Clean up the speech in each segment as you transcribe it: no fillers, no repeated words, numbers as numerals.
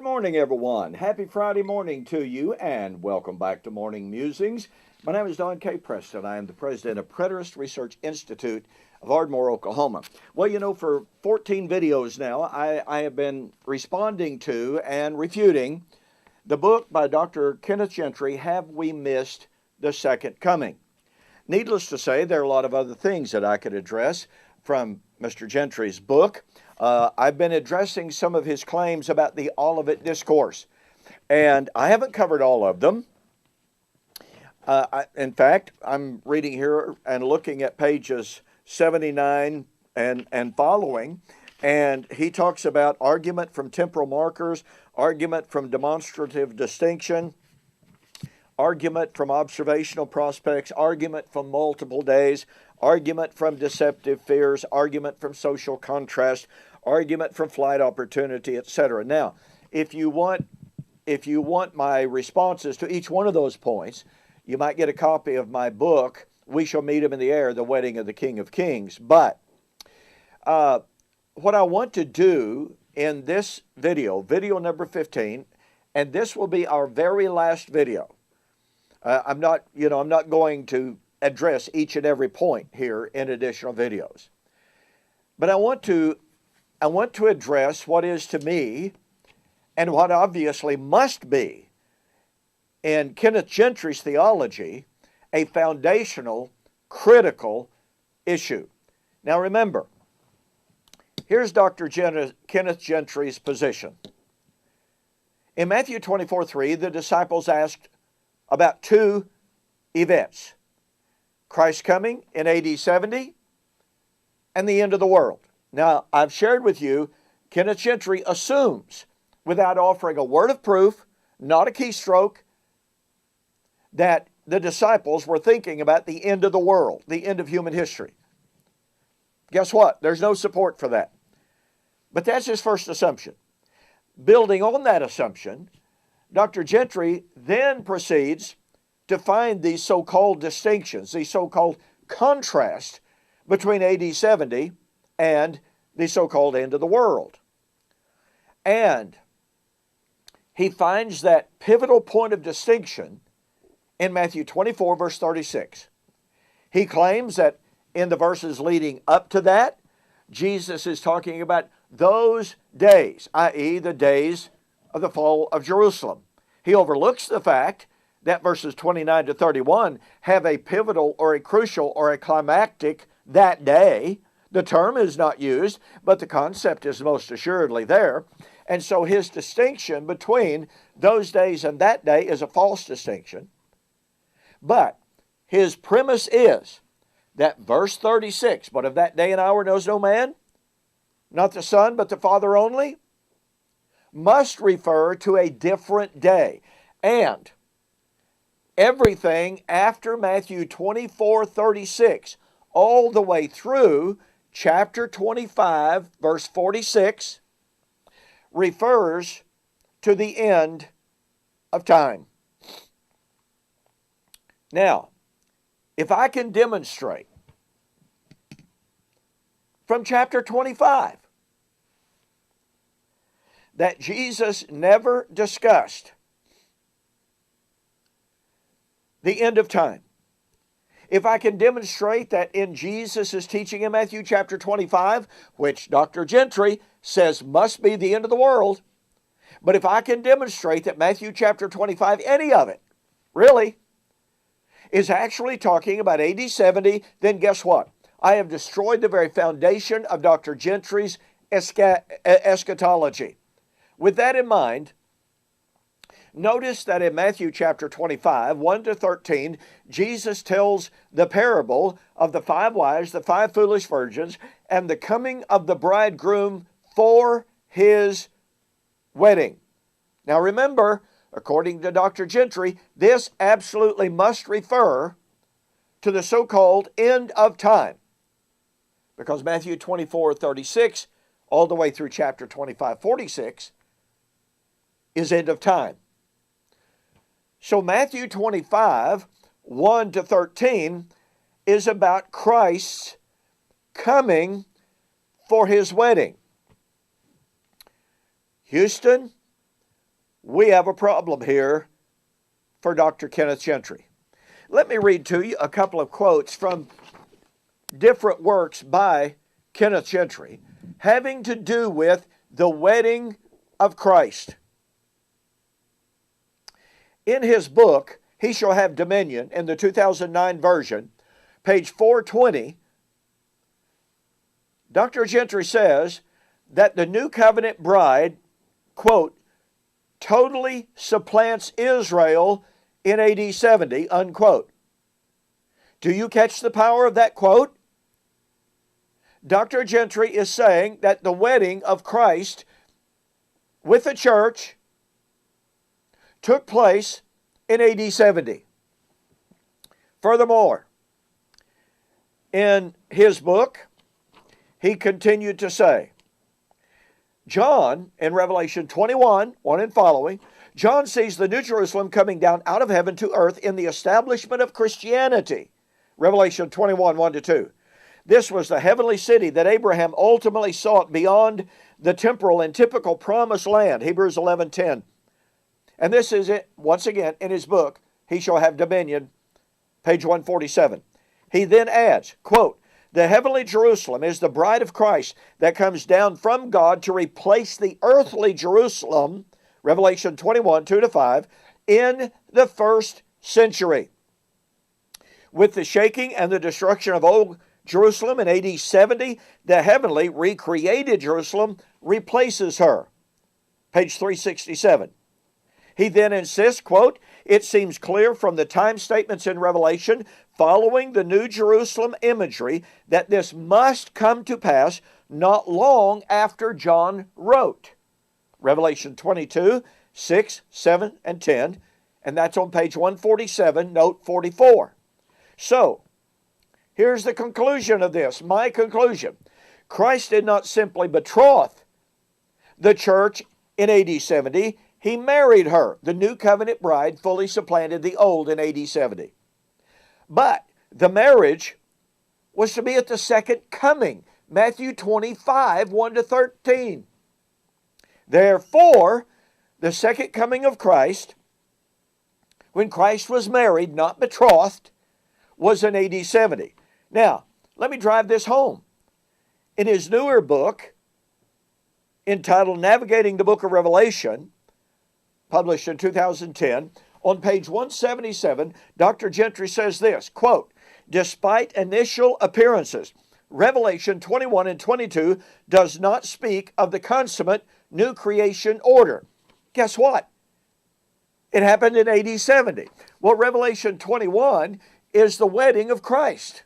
morning, everyone. Happy Friday morning to you, and welcome back to Morning Musings. My name is Don K. Preston. I am the president of Preterist Research Institute of Ardmore, Oklahoma. Well, you know, for 14 videos now, I have been responding to and refuting the book by Dr. Kenneth Gentry, Have We Missed the Second Coming? Needless to say, there are a lot of other things that I could address from Mr. Gentry's book. I've been addressing some of his claims about the Olivet Discourse, and I haven't covered all of them. In fact, I'm reading here and looking at pages 79 and following, and he talks about argument from temporal markers, argument from demonstrative distinction, argument from observational prospects, argument from multiple days, argument from deceptive fears, argument from social contrast, argument from flight opportunity, etc. Now, if you want my responses to each one of those points, you might get a copy of my book, We Shall Meet Him in the Air, The Wedding of the King of Kings. But what I want to do in this video, video number 15, and this will be our very last video. I'm not going to address each and every point here in additional videos. But I want to address what is to me, and what obviously must be, in Kenneth Gentry's theology, a foundational, critical issue. Now remember, here's Dr. Kenneth Gentry's position. In Matthew 24:3, the disciples asked about two events: Christ's coming in AD 70 and the end of the world. Now, I've shared with you, Kenneth Gentry assumes, without offering a word of proof, not a keystroke, that the disciples were thinking about the end of the world, the end of human history. Guess what? There's no support for that. But that's his first assumption. Building on that assumption, Dr. Gentry then proceeds to find these so-called distinctions, these so-called contrast between AD 70 and the so-called end of the world. And he finds that pivotal point of distinction in Matthew 24, verse 36. He claims that in the verses leading up to that, Jesus is talking about those days, i.e. the days of the fall of Jerusalem. He overlooks the fact that verses 29 to 31 have a pivotal or a crucial or a climactic that day. The term is not used, but the concept is most assuredly there. And so his distinction between those days and that day is a false distinction. But his premise is that verse 36, but of that day and hour knows no man, not the Son, but the Father only, must refer to a different day. And everything after Matthew 24:36, all the way through chapter 25, verse 46, refers to the end of time. Now, if I can demonstrate from chapter 25 that Jesus never discussed the end of time, if I can demonstrate that in Jesus' teaching in Matthew chapter 25, which Dr. Gentry says must be the end of the world, but if I can demonstrate that Matthew chapter 25, any of it, really, is actually talking about AD 70, then guess what? I have destroyed the very foundation of Dr. Gentry's eschatology. With that in mind, notice that in Matthew chapter 25, 1 to 13, Jesus tells the parable of the 5 wise, the 5 foolish virgins, and the coming of the bridegroom for his wedding. Now remember, according to Dr. Gentry, this absolutely must refer to the so-called end of time, because Matthew 24:36 all the way through chapter 25:46 is end of time. So Matthew 25, 1 to 13 is about Christ's coming for his wedding. Houston, we have a problem here for Dr. Kenneth Gentry. Let me read to you a couple of quotes from different works by Kenneth Gentry having to do with the wedding of Christ. In his book, He Shall Have Dominion, in the 2009 version, page 420, Dr. Gentry says that the New Covenant bride, quote, totally supplants Israel in AD 70, unquote. Do you catch the power of that quote? Dr. Gentry is saying that the wedding of Christ with the church took place in AD 70. Furthermore, in his book, he continued to say, John, in Revelation 21, 1 and following, John sees the New Jerusalem coming down out of heaven to earth in the establishment of Christianity. Revelation 21, 1 to 2. This was the heavenly city that Abraham ultimately sought beyond the temporal and typical promised land. Hebrews 11, 10. And this is it, once again, in his book, He Shall Have Dominion, page 147. He then adds, quote, the heavenly Jerusalem is the bride of Christ that comes down from God to replace the earthly Jerusalem, Revelation 21, 2 to 5, in the first century. With the shaking and the destruction of old Jerusalem in AD 70, the heavenly recreated Jerusalem replaces her. Page 367. He then insists, quote, it seems clear from the time statements in Revelation following the New Jerusalem imagery that this must come to pass not long after John wrote. Revelation 22, 6, 7, and 10, and that's on page 147, note 44. So, here's the conclusion of this, my conclusion. Christ did not simply betroth the church in AD 70, he married her. The new covenant bride fully supplanted the old in AD 70. But the marriage was to be at the second coming. Matthew 25, 1 to 13. Therefore, the second coming of Christ, when Christ was married, not betrothed, was in AD 70. Now, let me drive this home. In his newer book, entitled Navigating the Book of Revelation, published in 2010, on page 177, Dr. Gentry says this, quote, despite initial appearances, Revelation 21 and 22 does not speak of the consummate new creation order. Guess what? It happened in AD 70. Well, Revelation 21 is the wedding of Christ.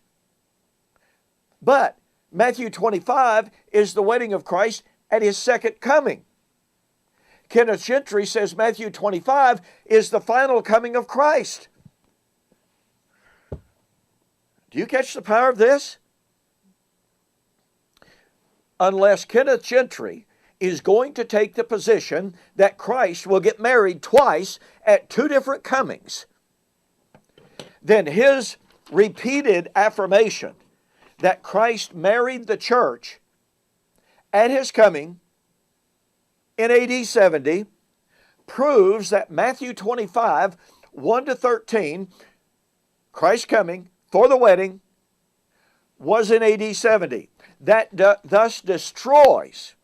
But Matthew 25 is the wedding of Christ at his second coming. Kenneth Gentry says Matthew 25 is the final coming of Christ. Do you catch the power of this? Unless Kenneth Gentry is going to take the position that Christ will get married twice at two different comings, then his repeated affirmation that Christ married the church at his coming in AD 70 proves that Matthew 25, 1 to 13, Christ coming for the wedding, was in AD 70. That thus destroys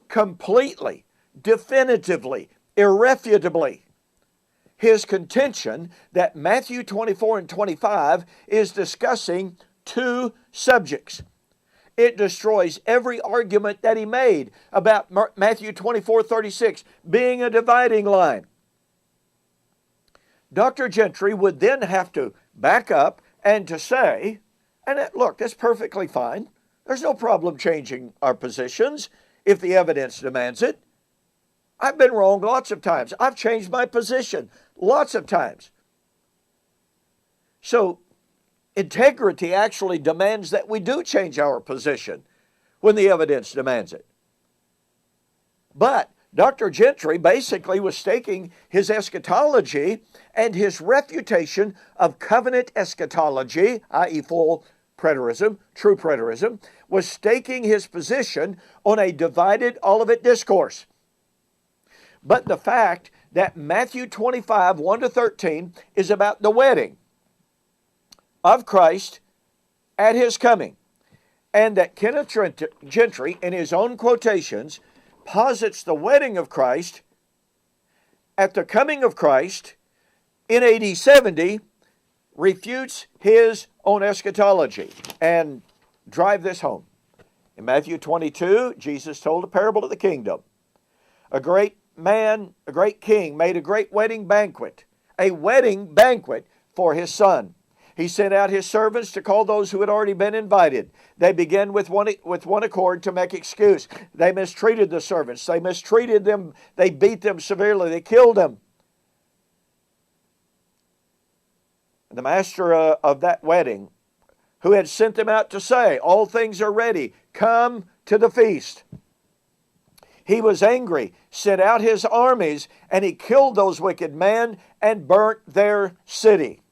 completely, definitively, irrefutably his contention that Matthew 24 and 25 is discussing two subjects. It destroys every argument that he made about Matthew 24:36 being a dividing line. Dr. Gentry would then have to back up and to say, and look, that's perfectly fine. There's no problem changing our positions if the evidence demands it. I've been wrong lots of times. I've changed my position lots of times. So, integrity actually demands that we do change our position when the evidence demands it. But Dr. Gentry basically was staking his eschatology and his refutation of covenant eschatology, i.e. full preterism, true preterism, was staking his position on a divided Olivet discourse. But the fact that Matthew 25, 1 to 13 is about the wedding of Christ at his coming. And that Kenneth Gentry, in his own quotations, posits the wedding of Christ at the coming of Christ in AD 70, refutes his own eschatology. And drive this home. In Matthew 22, Jesus told a parable of the kingdom. A great man, a great king, made a great wedding banquet for his son. He sent out his servants to call those who had already been invited. They began with one accord to make excuse. They mistreated the servants. They mistreated them. They beat them severely. They killed them. The master of that wedding, who had sent them out to say, all things are ready, come to the feast. He was angry, sent out his armies, and he killed those wicked men and burnt their city.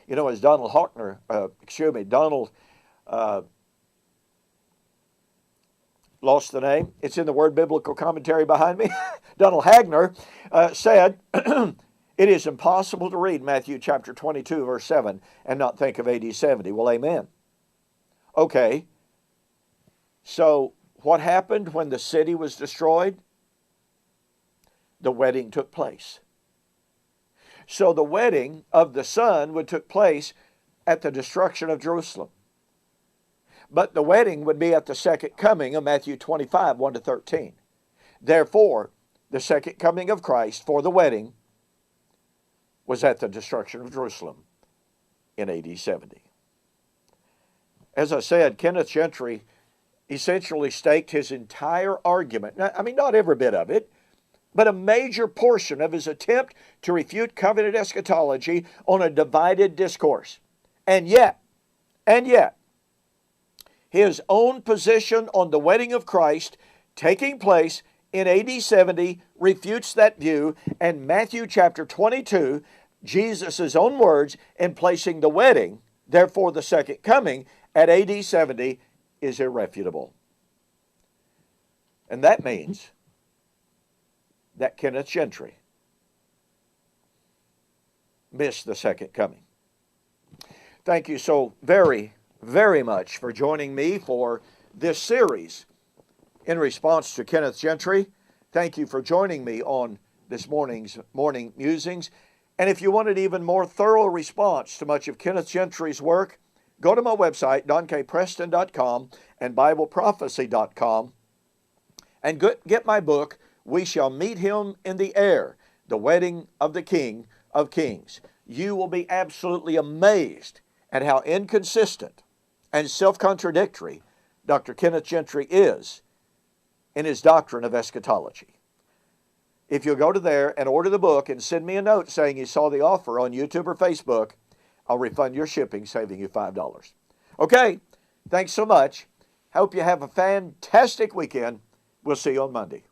You know, as Donald lost the name. It's in the Word Biblical Commentary behind me. Donald Hagner said, it is impossible to read Matthew chapter 22, verse 7 and not think of AD 70. Well, amen. Okay, so what happened when the city was destroyed? The wedding took place. So the wedding of the Son would take place at the destruction of Jerusalem. But the wedding would be at the second coming of Matthew 25, 1 to 13. Therefore, the second coming of Christ for the wedding was at the destruction of Jerusalem in AD 70. As I said, Kenneth Gentry essentially staked his entire argument, I mean, not every bit of it, but a major portion of his attempt to refute covenant eschatology on a divided discourse. And yet, his own position on the wedding of Christ taking place in AD 70 refutes that view, and Matthew chapter 22, Jesus' own words in placing the wedding, therefore the second coming, at AD 70 is irrefutable. And that means that Kenneth Gentry missed the second coming. Thank you so very, very much for joining me for this series in response to Kenneth Gentry. Thank you for joining me on this morning's Morning Musings. And if you wanted even more thorough response to much of Kenneth Gentry's work, go to my website, donkpreston.com and bibleprophecy.com, and get my book, We Shall Meet Him in the Air, The Wedding of the King of Kings. You will be absolutely amazed at how inconsistent and self-contradictory Dr. Kenneth Gentry is in his doctrine of eschatology. If you'll go to there and order the book and send me a note saying you saw the offer on YouTube or Facebook, I'll refund your shipping, saving you $5. Okay, thanks so much. Hope you have a fantastic weekend. We'll see you on Monday.